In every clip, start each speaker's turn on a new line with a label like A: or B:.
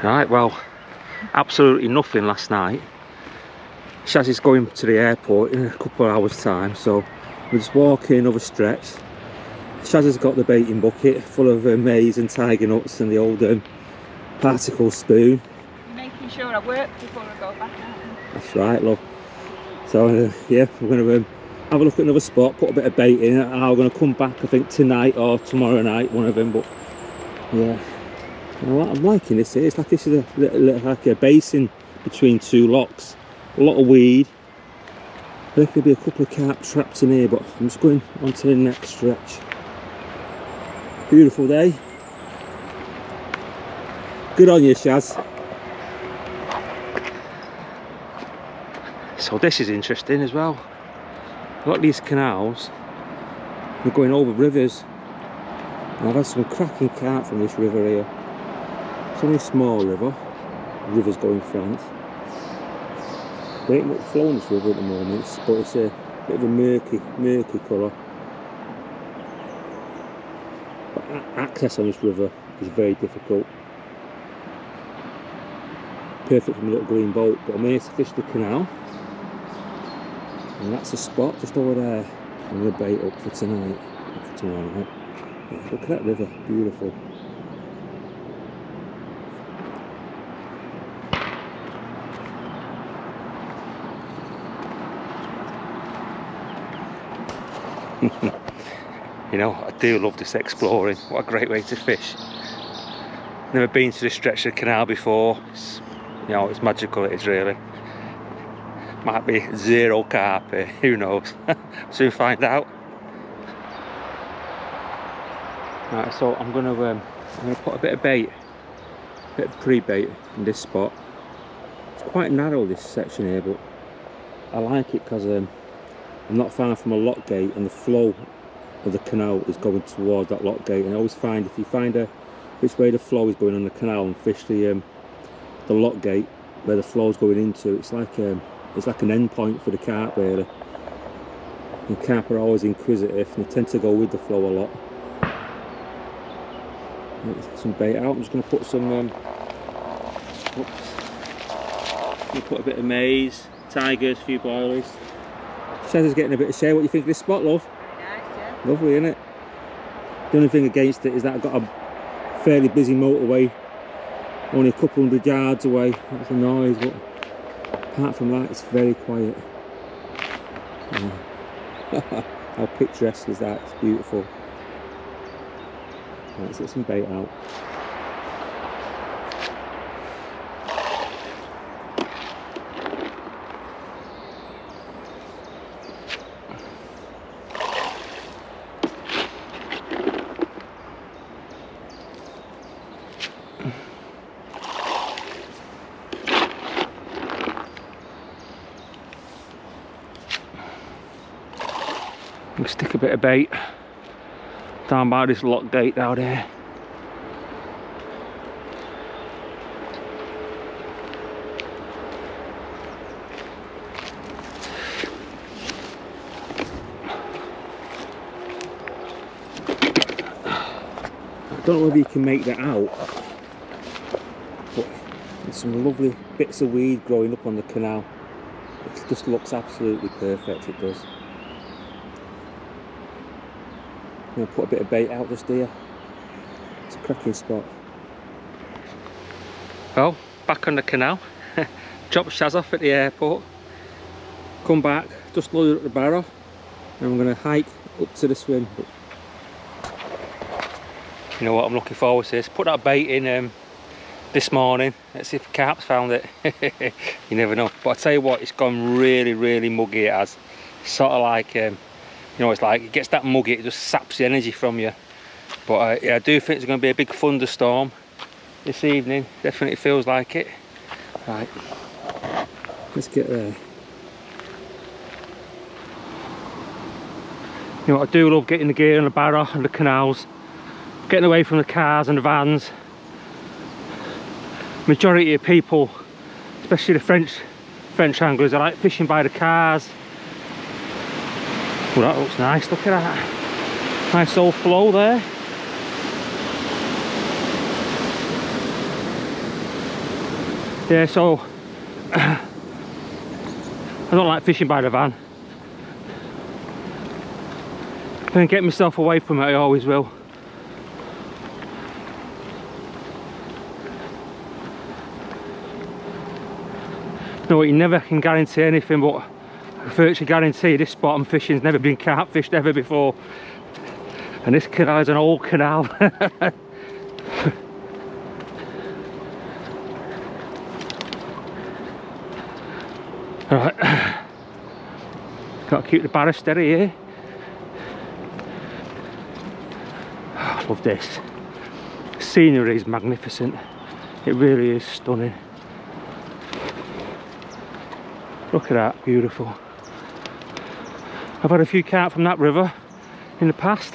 A: Right, well, absolutely nothing last night. Shaz is going to the airport in a couple of hours time, so we're just walking another stretch. Shaz has got the baiting bucket full of maize and tiger nuts and the old particle spoon.
B: You're making sure I work before I go back out.
A: That's right, love. So yeah, we're going to have a look at another spot, put a bit of bait in, and I'm going to come back, I think, tonight or tomorrow night, one of them. But yeah, I'm liking this here. It's like this is like a basin between two locks. A lot of weed. I think there'll be a couple of carp trapped in here, but I'm just going on to the next stretch. Beautiful day. Good on you, Shaz. So this is interesting as well. A lot of these canals are going over rivers. And I've had some cracking carp from this river here. It's only a small river. The river's going France. There ain't much flow in this river at the moment, but it's a bit of a murky colour. But access on this river is very difficult. Perfect from a little green boat, but I'm here to fish the canal. And that's the spot just over there. I'm going to bait up for tonight, for tomorrow night. Yeah, look at that river, beautiful. You know, I do love this exploring. What a great way to fish. Never been to this stretch of the canal before. You know, it's magical, it is really. Might be zero carp here, who knows. Soon find out. Right, so I'm gonna put a bit of bait, a bit of pre-bait in this spot. It's quite narrow, this section here, but I like it because I'm not far from a lock gate, and the flow of the canal is going towards that lock gate. And I always find if you find which way the flow is going on the canal and fish the lock gate where the flow is going into, it's like an end point for the carp really. And carp are always inquisitive and they tend to go with the flow a lot. Get some bait out. I'm just going to put some put a bit of maize, tigers, a few boilies. Shaz is getting a bit of shade. What do you think of this spot, love?
B: Nice, yeah.
A: Lovely, isn't it? The only thing against it is that I've got a fairly busy motorway, only a couple hundred yards away. That's a noise, but apart from that, it's very quiet. Yeah. How picturesque is that? It's beautiful. Right, let's get some bait out. We'll stick a bit of bait down by this lock gate down there. I don't know whether you can make that out, but there's some lovely bits of weed growing up on the canal. It just looks absolutely perfect, it does. I'm going to put a bit of bait out just here. It's a cracking spot. Well, back on the canal. Drop Shaz off at the airport. Come back, just load up the barrow, and I'm going to hike up to the swim. But you know what I'm looking forward to is put that bait in this morning. Let's see if Carp's found it. You never know. But I tell you what, it's gone really muggy. It has. Sort of like you know, it's like it gets that muggy, it just saps the energy from you. But yeah, I do think there's going to be a big thunderstorm this evening. Definitely feels like it. Right, let's get there. You know what, I do love getting the gear on the barrow and the canals, getting away from the cars and the vans. Majority of people, especially the French anglers, I like fishing by the cars. Well, that looks nice, look at that. Nice old flow there. Yeah, so I don't like fishing by the van. If I can get myself away from it, I always will. No, you never can guarantee anything, but I virtually guarantee this spot I'm fishing has never been carp fished ever before. And this canal is an old canal. Alright, got to keep the barra steady here. Oh, I love this. The scenery is magnificent. It really is stunning. Look at that, beautiful. I've had a few carp from that river in the past.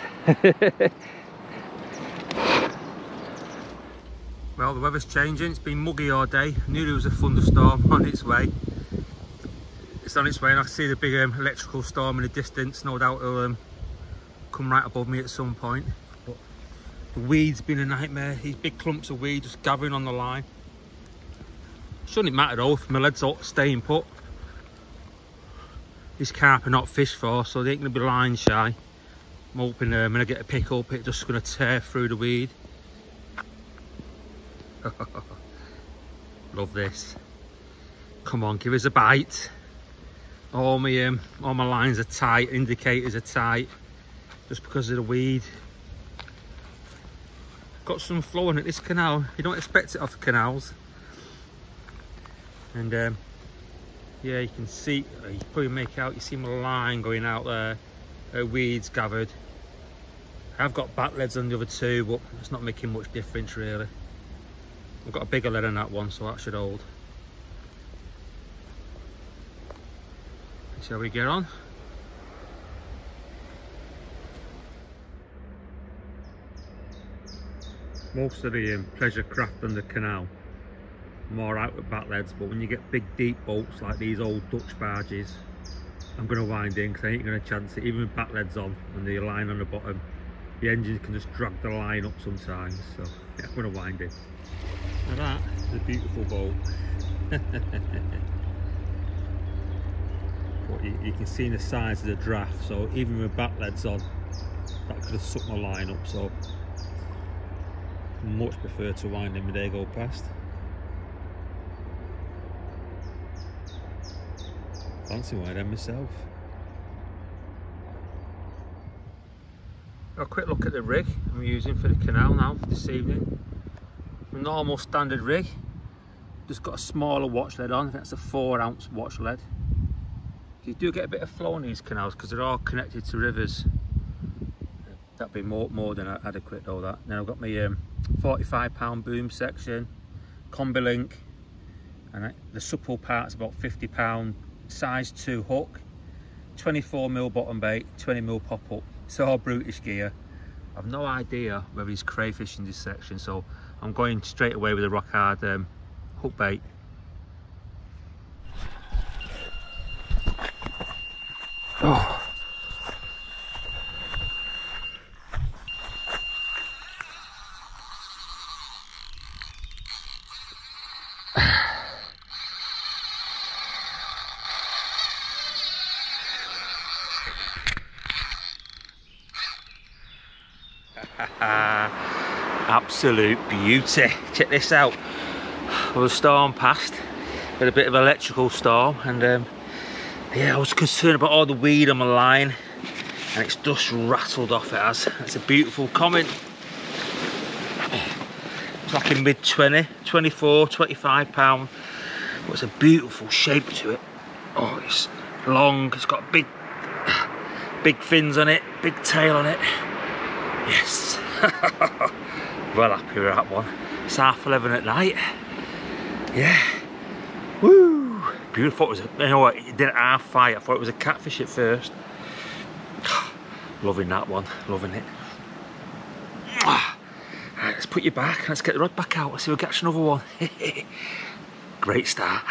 A: Well, the weather's changing. It's been muggy all day. I knew there was a thunderstorm on its way. It's on its way, and I can see the big electrical storm in the distance. No doubt it'll come right above me at some point. But the weeds been a nightmare. These big clumps of weed just gathering on the line. Shouldn't matter though if my legs are staying put. These carp are not fished for, so they ain't going to be line shy. I'm hoping when I get a pick up, it's just going to tear through the weed. Love this. Come on, give us a bite. All my lines are tight, indicators are tight, just because of the weed. Got some flowing at this canal. You don't expect it off the canals. And yeah, you can see, you can probably make out, you see my line going out there, weeds gathered. I've got back leads on the other two, but it's not making much difference really. I've got a bigger lead on that one, so that should hold. Shall we get on? Most of the pleasure craft on the canal, I'm alright with back leads, but when you get big deep boats like these old Dutch barges, I'm going to wind in because I ain't going to chance it. Even with back leads on and the line on the bottom, the engine can just drag the line up sometimes, so yeah, I'm going to wind in. Now that is a beautiful boat. But you can see in the size of the draft, so even with back leads on, that could have sucked my line up, so I much prefer to wind in when they go past. Fancy one of them myself. A quick look at the rig I'm using for the canal now this evening. A normal standard rig, just got a smaller watch lead on. I think that's a 4-ounce watch lead. You do get a bit of flow on these canals because they're all connected to rivers. That'd be more than adequate though. That. Then I've got my 45-pound boom section, combi link, and the supple part's about 50-pound. Size 2 hook, 24mm bottom bait, 20mm pop up. It's all brutish gear. I've no idea whether he's crayfish in this section, so I'm going straight away with a rock hard hook bait. Oh. Absolute beauty. Check this out. Well, the storm passed, had a bit of electrical storm, and yeah, I was concerned about all the weed on my line, and it's just rattled off. It has. It's a beautiful comment. Talking mid 20, 24, 25 pound. But it's a beautiful shape to it. Oh, it's long. It's got big fins on it, big tail on it. Yes. Well happy with that one. It's 11:30 at night. Yeah. Woo! Beautiful. It was, you know what, it did it half fight. I thought it was a catfish at first. Loving that one. Loving it. Right, let's put you back. Let's get the rod back out. Let's see if we catch another one. Great start.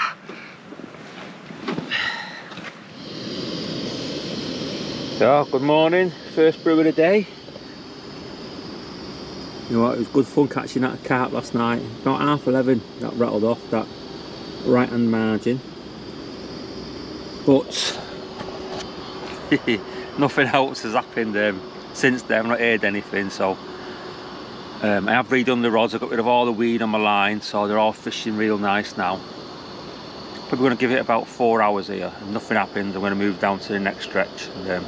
A: So, good morning. First brew of the day. You know what, it was good fun catching that carp last night. About 11:30 that rattled off. That right hand margin, but nothing else has happened since then. I've not heard anything, so I have redone the rods. I got rid of all the weed on my line, so they're all fishing real nice now. Probably going to give it about 4 hours here, and nothing happens. I'm going to move down to the next stretch and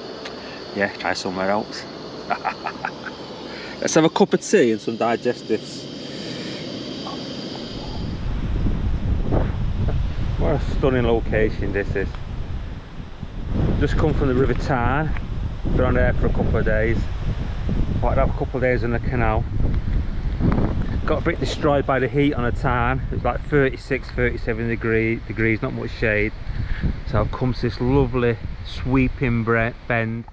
A: yeah, try somewhere else. Let's have a cup of tea and some digestives. What a stunning location this is. Just come from the River Tarn. Been on there for a couple of days. Thought I'd have a couple of days on the canal. Got a bit destroyed by the heat on the Tarn. It was like 36, 37 degrees, not much shade. So I've come to this lovely sweeping bend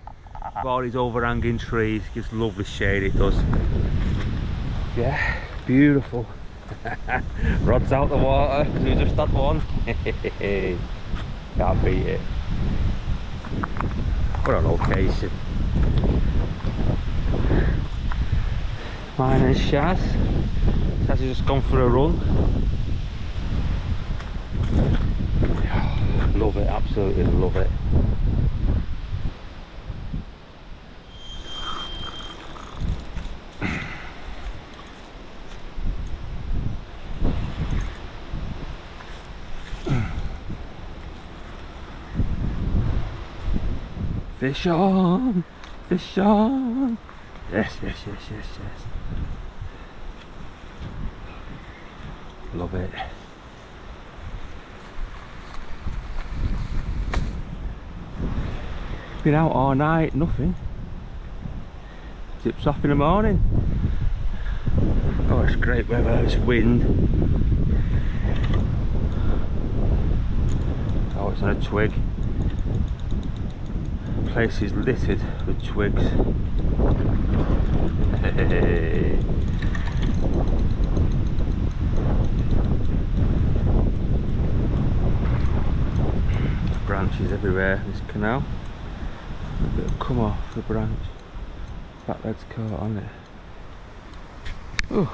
A: with all these overhanging trees. Gives lovely shade, it does. Yeah, beautiful. Rods out the water, we just had one. Can't beat it. What a location. Mine and Shaz. Shaz has just gone for a run. Love it, absolutely love it. Fish on, fish on. Yes, yes, yes, yes, yes. Love it. Been out all night, nothing. Tips off in the morning. Oh, it's great weather, it's wind. Oh, it's on a twig. The place is littered with twigs. Branches everywhere, this canal. A bit of come off the branch. Flathead's caught on it. Ooh.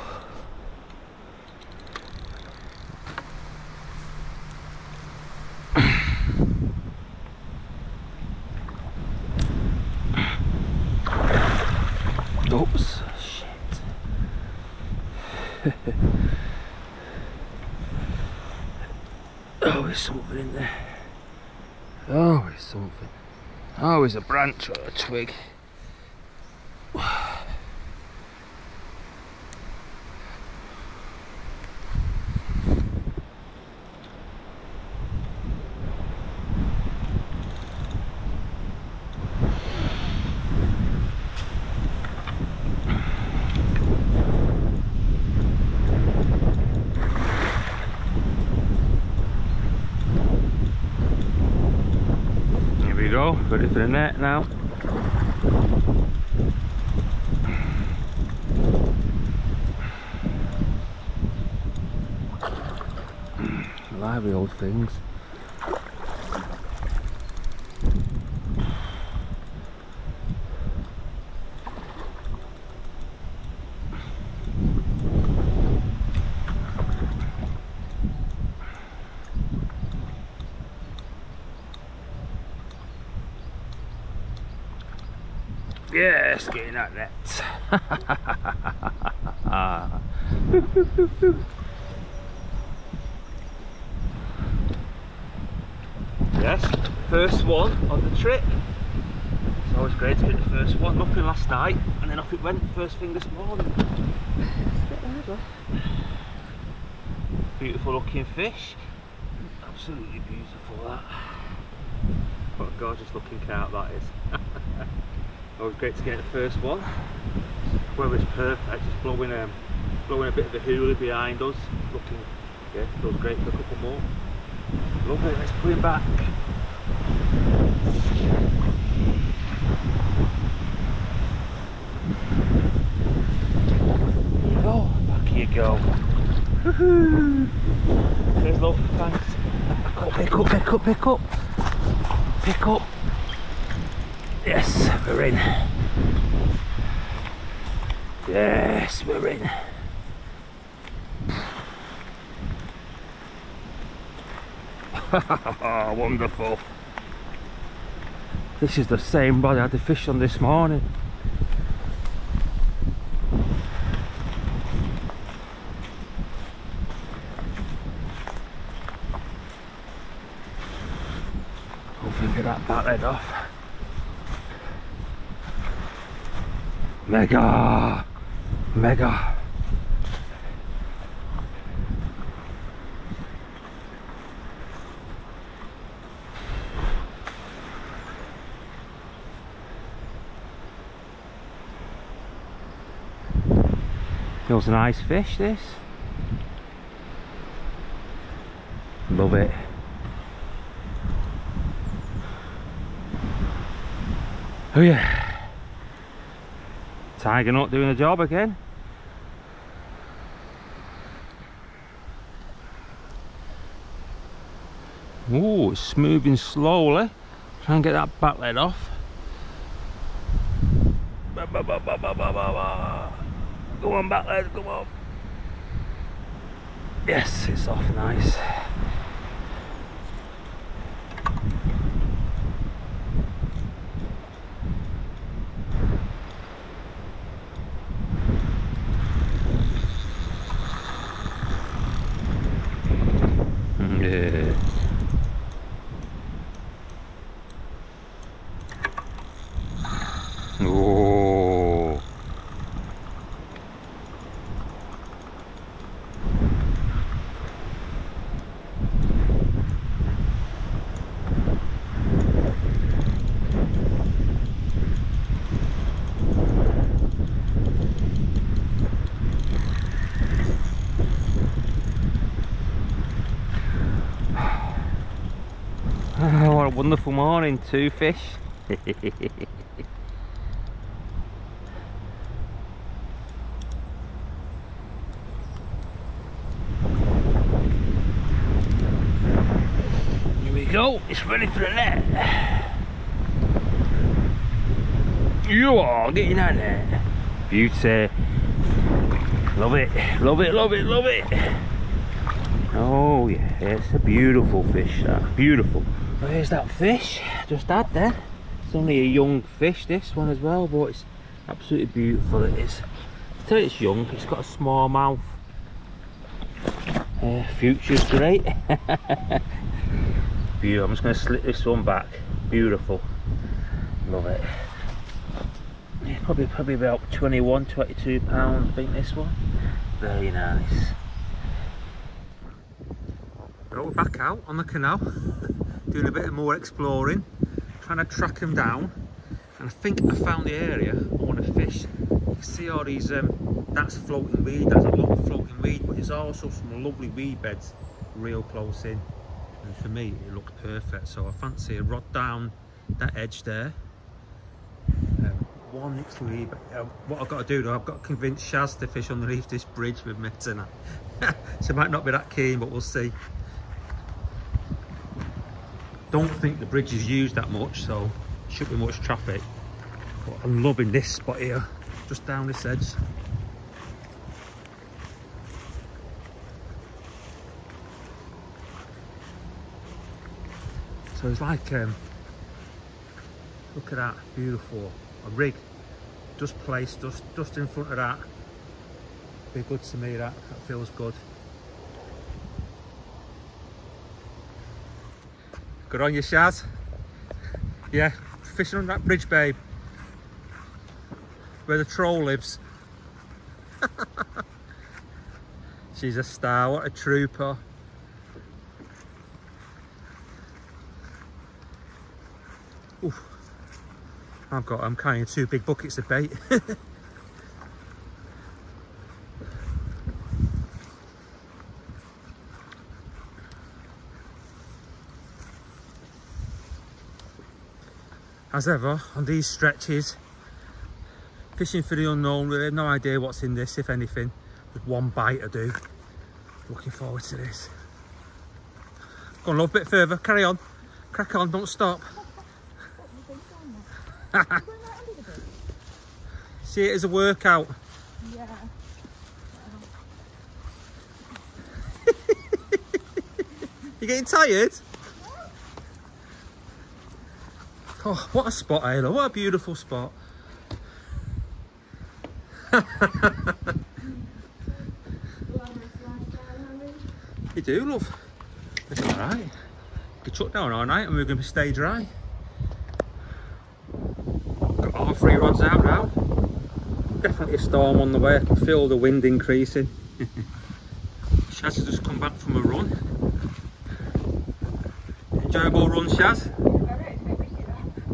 A: Oops, shit. Oh, there's something in there. Oh, there's something. Oh, there's a branch or a twig. Ready for the net now. Lively old things. Yes, getting that net. Yes, first one of the trip. It's always great to get the first one. Nothing last night, and then off it went first thing this morning. Beautiful looking fish. Absolutely beautiful that. What a gorgeous looking carp that is. Always great to get the first one. Weather's perfect, just blowing a bit of a hula behind us. Looking, yeah, feels great for a couple more. Love it, let's put him back. Here you go, back you go. Woohoo! There's love, thanks. Pick up, pick up, pick up. Pick up. Yes, we're in. Yes, we're in. Wonderful. This is the same body I had the fish on this morning. Hopefully get that back head off. Mega! Mega! Feels a nice fish, this. Love it. Oh yeah. Tiger not doing the job again. Oh, it's moving slowly. Try and get that back leg off. Go on, back leg, come off. Yes, it's off nice. Yeah. Oh. Oh, what a wonderful morning, 2 fish. Here we go, it's ready for the net. You are getting out there. Beauty. Love it, love it, love it, love it. Oh yeah, it's a beautiful fish, that. Beautiful. Where's that fish? Just had there. It's only a young fish, this one as well, but it's absolutely beautiful. It is. Till it's young, it's got a small mouth. Future's great. Beautiful. I'm just going to slip this one back. Beautiful. Love it. Yeah, probably about 21, 22 pounds, I think, this one. Very nice. Well, we're back out on the canal, doing a bit more exploring, trying to track them down, and I think I found the area I want to fish. You can see all these, that's floating weed, there's a lot of floating weed, but there's also some lovely weed beds real close in, and for me it looks perfect, so I fancy a rod down that edge there. One next to me, but what I've got to do though, I've got to convince Shaz to fish underneath this bridge with me tonight. So it might not be that keen, but we'll see. Don't think the bridge is used that much, so shouldn't be much traffic. But I'm loving this spot here, just down this edge. So it's like, look at that, beautiful. A rig just placed just in front of that. Be good to me, that feels good. Good on you, Shaz. Yeah, fishing on that bridge, babe, where the troll lives. She's a star, what a trooper. Oof. I'm carrying 2 big buckets of bait. As ever, on these stretches, fishing for the unknown, we have no idea what's in this, if anything. Just one bite to do. Looking forward to this. Go on, love, a bit further, carry on. Crack on, don't stop. See it as a workout.
B: Yeah.
A: You getting tired? Oh, what a spot, Ayla. What a beautiful spot. You do, love. It's alright. You can shut down all night and we're going to stay dry. Got all 3 rods out now. Definitely a storm on the way. I can feel the wind increasing. Shaz has just come back from a run. Enjoyable run, Shaz?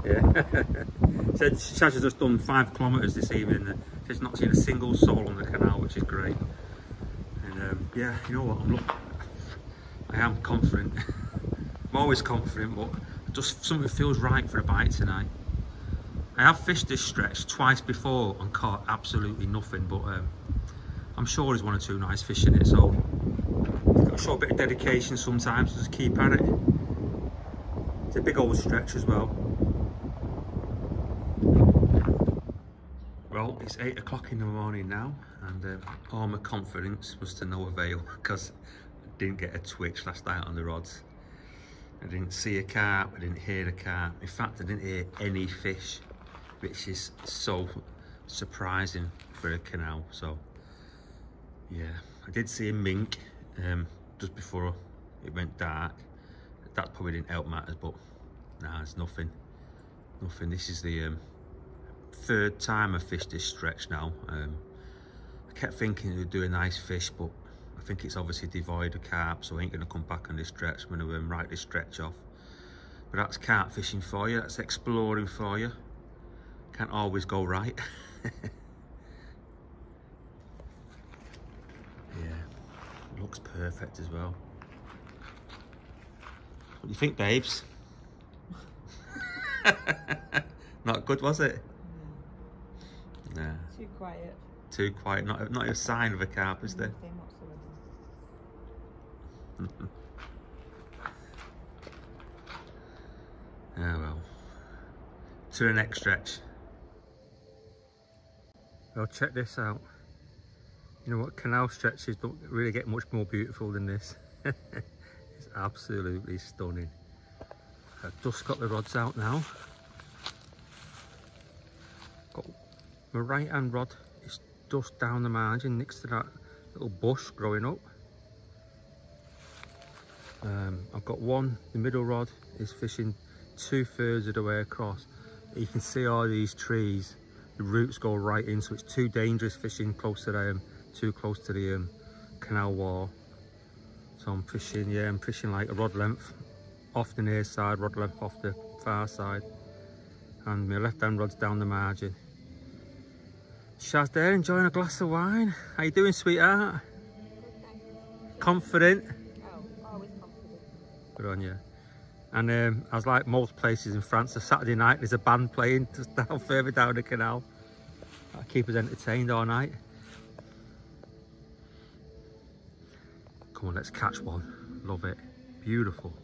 A: Yeah. Said Shaz has just done 5 kilometres this evening. She's not seen a single soul on the canal, which is great. And yeah, you know what? I am confident. I'm always confident, but just something feels right for a bite tonight. I have fished this stretch twice before and caught absolutely nothing, but I'm sure there's 1 or 2 nice fish in it, so you've got to show a bit of dedication sometimes, just keep at it. It's a big old stretch as well. Well, it's 8 o'clock in the morning now, and all my confidence was to no avail because I didn't get a twitch last night on the rods. I didn't see a carp, I didn't hear a carp. In fact, I didn't hear any fish, which is so surprising for a canal. So yeah, I did see a mink just before it went dark. That probably didn't help matters, but nah, there's nothing. This is the 3rd time I've fished this stretch now. I kept thinking it would do a nice fish, but I think it's obviously devoid of carp, so I ain't going to come back on this stretch. I'm going to write this stretch off. But that's carp fishing for you, that's exploring for you. Can't always go right. Yeah, looks perfect as well. What do you think, babes? Not good, was it? No. Nah.
B: Too quiet.
A: Too quiet. Not a sign of a carp, is there? Oh well. To the next stretch. Well, check this out. You know what? Canal stretches don't really get much more beautiful than this. It's absolutely stunning. I've just got the rods out now. Got my right hand rod is just down the margin next to that little bush growing up. I've got the middle rod is fishing 2/3 of the way across. You can see all these trees, the roots go right in, so it's too dangerous fishing close to them, too close to the canal wall. So I'm fishing like a rod length off the near side, rod length off the far side, and my left hand rod's down the margin. Shaz there enjoying a glass of wine. How you doing, sweetheart? Confident?
B: Oh, always confident.
A: Good on you. And I was like most places in France, a Saturday night there's a band playing just down further down the canal. That'll keep us entertained all night. Come on, let's catch one. Love it. Beautiful.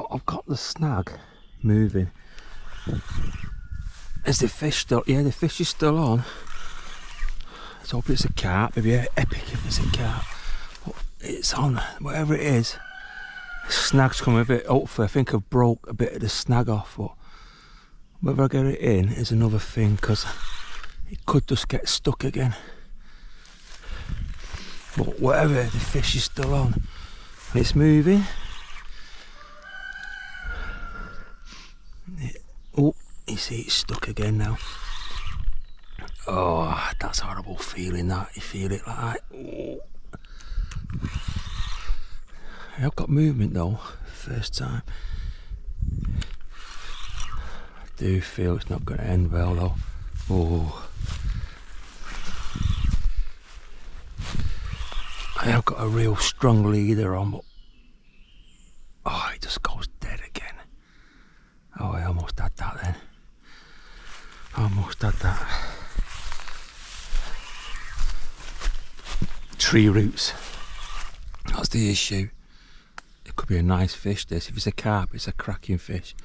A: I've got the snag moving. Is the fish still? Yeah, the fish is still on. Let's hope it's a carp. It'd be epic if it's a carp. But it's on. Whatever it is, the snag's come with it. Hopefully, I think I've broke a bit of the snag off. But whether I get it in is another thing, because it could just get stuck again. But whatever, the fish is still on. And it's moving. Oh, you see it's stuck again now. Oh, that's a horrible feeling, that. You feel it like that. Oh. I've got movement though, first time. I do feel it's not going to end well though. Oh. I have got a real strong leader on, but oh, it just goes dead again. Oh, I almost had that then. Almost had that. tree roots. That's the issue. It could be a nice fish this. If it's a carp, it's a cracking fish.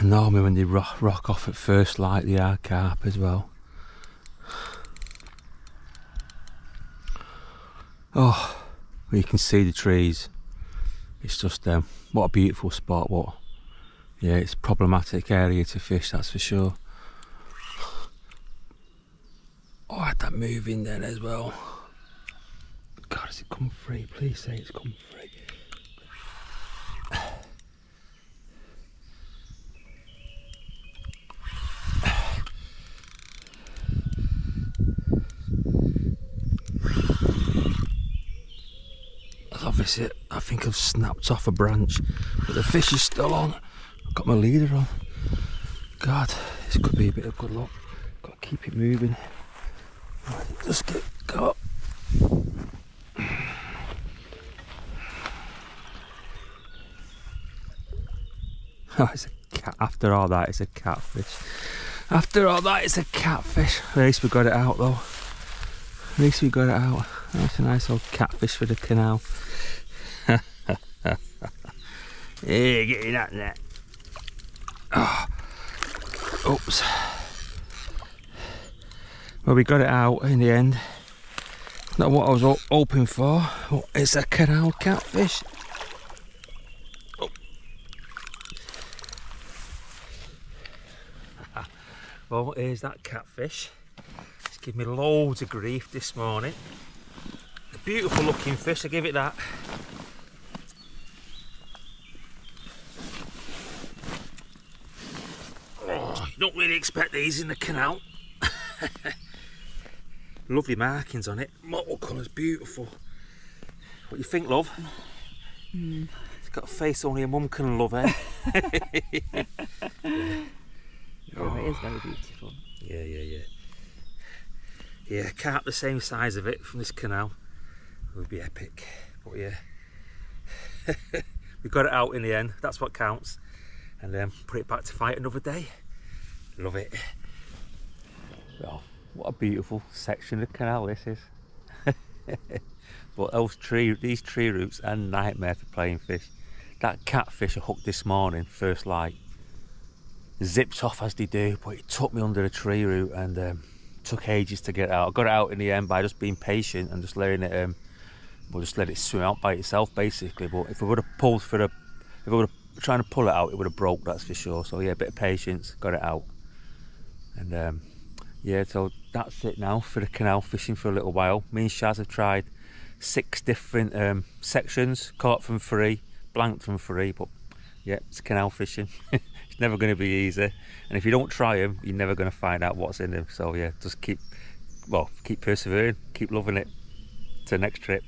A: Normally when they rock off at first light, they are carp as well. Oh, well, you can see the trees. It's just what a beautiful spot. What? Yeah, it's a problematic area to fish, that's for sure. Oh, I had that move in there as well. God, has it come free? Please say it's come free. Obviously, I think I've snapped off a branch, but the fish is still on. I've got my leader on. God, this could be a bit of good luck. Got to keep it moving. Right, just get caught. Oh, it's a cat. After all that, it's a catfish. After all that, it's a catfish. At least we got it out though. At least we got it out. That's a nice old catfish for the canal. Hey, get in that net. Oh. Oops. Well, we got it out in the end. Not what I was hoping for. Oh, it's a canal catfish. Oh. Well, here's that catfish. It's given me loads of grief this morning. A beautiful looking fish, I give it that. Oh, you don't really expect these in the canal. Lovely markings on it. Mottled colours, beautiful. What do you think, love? It's got a face only a mum can love, eh?
B: Oh, it is very beautiful.
A: Yeah. Yeah, carp the same size of it from this canal would be epic. But yeah, we got it out in the end. That's what counts. And then put it back to fight another day. Love it. Well, what a beautiful section of canal this is. But these tree roots are a nightmare for playing fish. That catfish I hooked this morning, first light, zipped off as they do, but it took me under a tree root and took ages to get out. I got it out in the end by just being patient and just letting it, just let it swim out by itself basically. But if I would have pulled if I would have trying to pull it out, it would have broke, that's for sure. So yeah, a bit of patience, got it out. And yeah, so that's it now for the canal fishing for a little while. Me and Shaz have tried 6 different sections, caught from 3, blanked from 3, but yeah, it's canal fishing. It's never going to be easy, and if you don't try them, you're never going to find out what's in them. So yeah, just keep persevering, keep loving it. To the next trip.